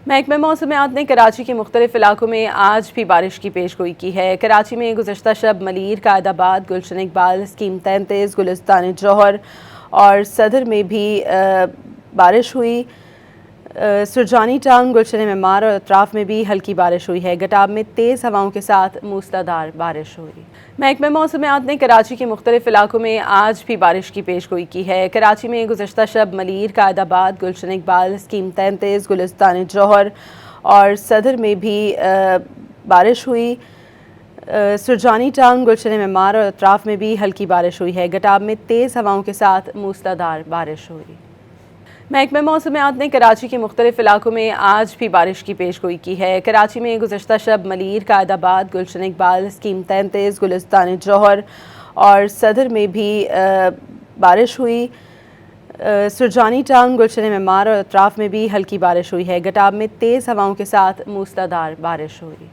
محکمہ موسمیات نے کراچی کے مختلف علاقوں میں آج بھی بارش کی پیشگوئی کی ہے۔ کراچی میں گزشتہ شب ملیر، قائد آباد، گلشن اقبال، اسکیم 33، گلستان جوہر اور صدر میں بھی بارش ہوئی۔ سرجانی ٹاؤن، گلشن معمار اور اطراف میں بھی ہلکی بارش ہوئی ہے۔ گٹاب میں تیز ہواؤں کے ساتھ موسلادھار بارش ہوئی۔ محکمہ موسمیات نے کراچی کے مختلف علاقوں میں آج بھی بارش کی پیشگوئی کی ہے۔ کراچی میں گزشتہ شب ملیر، قائد آباد، گلشن اقبال، اسکیم 33، گلستان جوہر اور صدر میں بھی بارش ہوئی۔ سرجانی ٹاؤن، گلشن معمار اور اطراف میں بھی ہلکی بارش ہوئی ہے۔ گٹاب میں تیز ہواؤں کے ساتھ موسلادھار بارش ہوئی۔ محکمہ موسمیات نے کراچی کے مختلف علاقوں میں آج بھی بارش کی پیشگوئی کی ہے۔ کراچی میں گزشتہ شب ملیر، قائد آباد، گلشن اقبال، اسکیم 33، گلستان جوہر اور صدر میں بھی بارش ہوئی۔ سرجانی ٹاؤن، گلشن معمار اور اطراف میں بھی ہلکی بارش ہوئی ہے۔ گٹاب میں تیز ہواؤں کے ساتھ موسلادھار بارش ہوئی۔